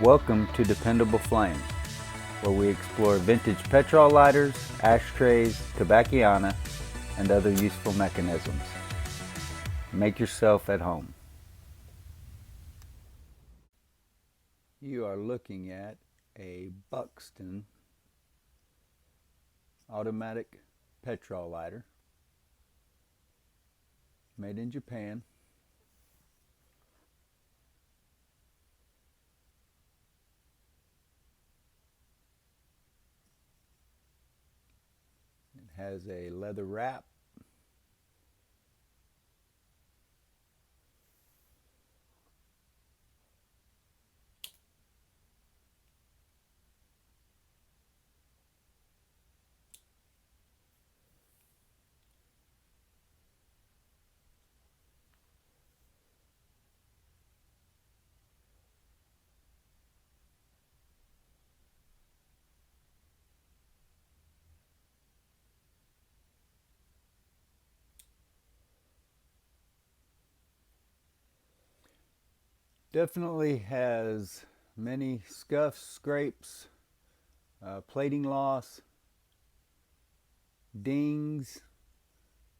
Welcome to Dependable Flame, where we explore vintage petrol lighters, ashtrays, tobacciana, and other useful mechanisms. Make yourself at home. You are looking at a BUXTON automatic petrol lighter made in Japan. It has a leather wrap. Definitely has many scuffs, scrapes, plating loss, dings,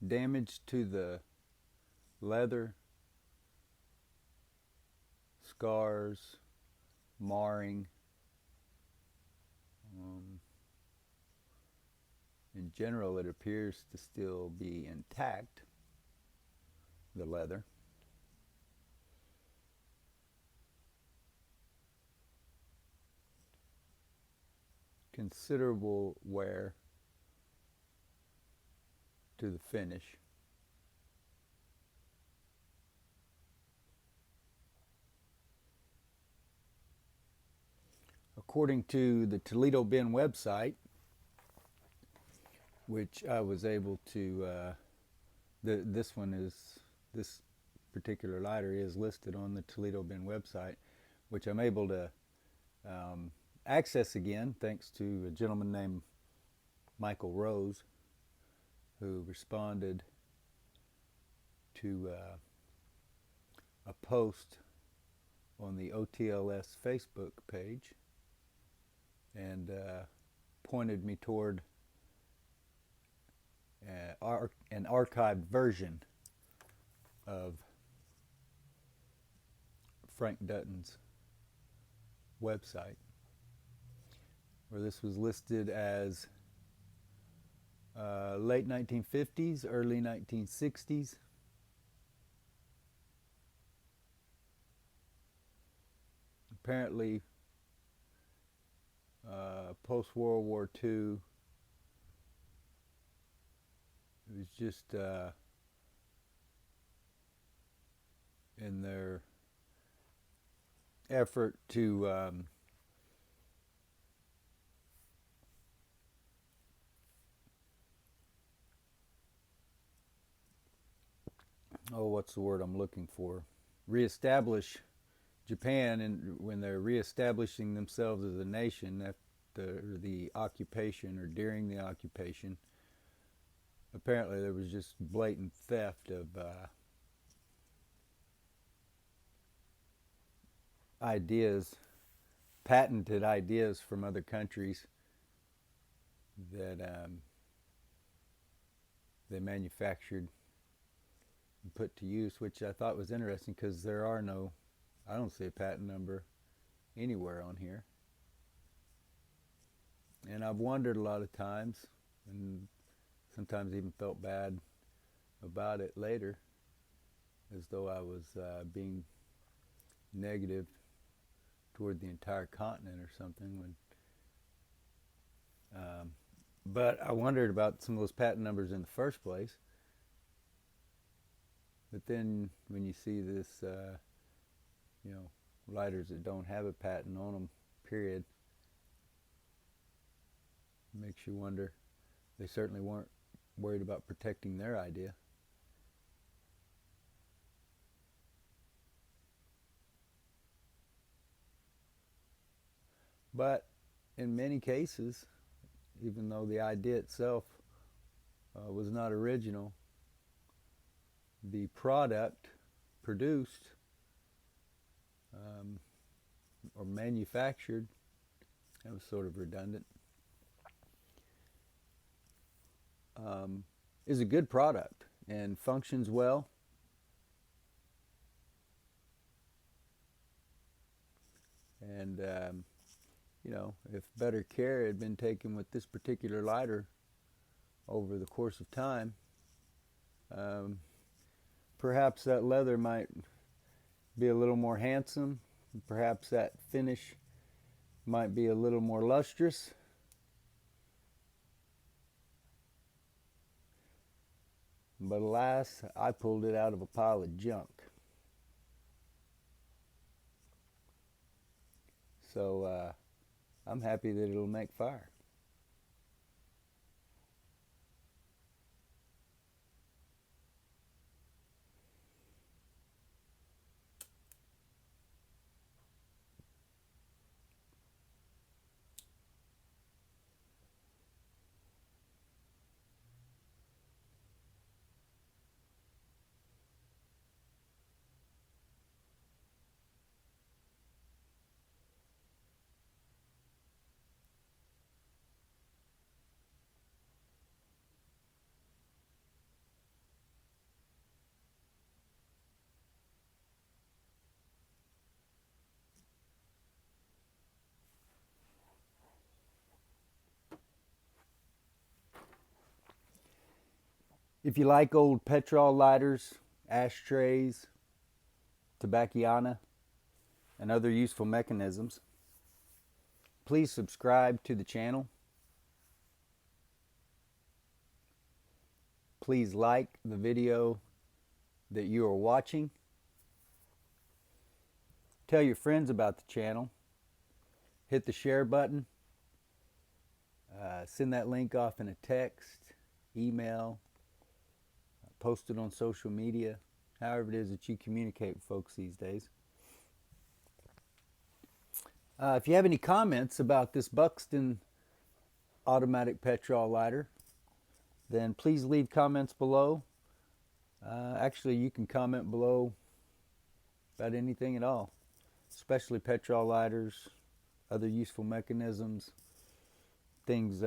damage to the leather, scars, marring. In general, it appears to still be intact, the leather. Considerable wear to the finish. According to the Toledo Bin website, which I was able to, this particular lighter is listed on the Toledo Bin website, which I'm able to access again thanks to a gentleman named Michael Rose, who responded to a post on the OTLS Facebook page and pointed me toward an archived version of Frank Dutton's website, where this was listed as late 1950s, early 1960s. Apparently, post-World War II, it was just in their effort to what's the word I'm looking for? Reestablish Japan, and when they're reestablishing themselves as a nation after the occupation or during the occupation, apparently there was just blatant theft of ideas, patented ideas from other countries that they manufactured and put to use, which I thought was interesting because I don't see a patent number anywhere on here. And I've wondered a lot of times, and sometimes even felt bad about it later, as though I was being negative toward the entire continent or something. But I wondered about some of those patent numbers in the first place. But then when you see this, lighters that don't have a patent on them, period, it makes you wonder. They certainly weren't worried about protecting their idea. But in many cases, even though the idea itself was not original, the product produced or manufactured. That was sort of redundant. Is a good product and functions well. And you know, if better care had been taken with this particular lighter over the course of time, perhaps that leather might be a little more handsome. Perhaps that finish might be a little more lustrous. But alas, I pulled it out of a pile of junk. So I'm happy that it'll make fire. If you like old Petrol lighters, ashtrays, tobacciana, and other useful mechanisms, please subscribe to the channel. Please like the video that you are watching. Tell your friends about the channel. Hit the share button. Send that link off in a text, email, post it on social media, however it is that you communicate with folks these days. If you have any comments about this BUXTON automatic Petrol lighter, then please leave comments below. Actually, you can comment below about anything at all, especially Petrol lighters, other useful mechanisms, things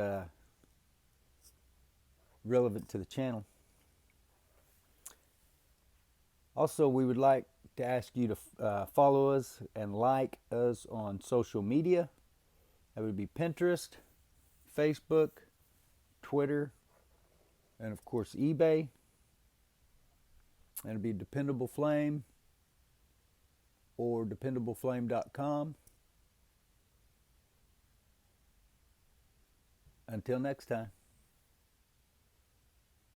relevant to the channel. Also, we would like to ask you to follow us and like us on social media. That would be Pinterest, Facebook, Twitter, and of course eBay. And it'd be Dependable Flame or dependableflame.com. Until next time.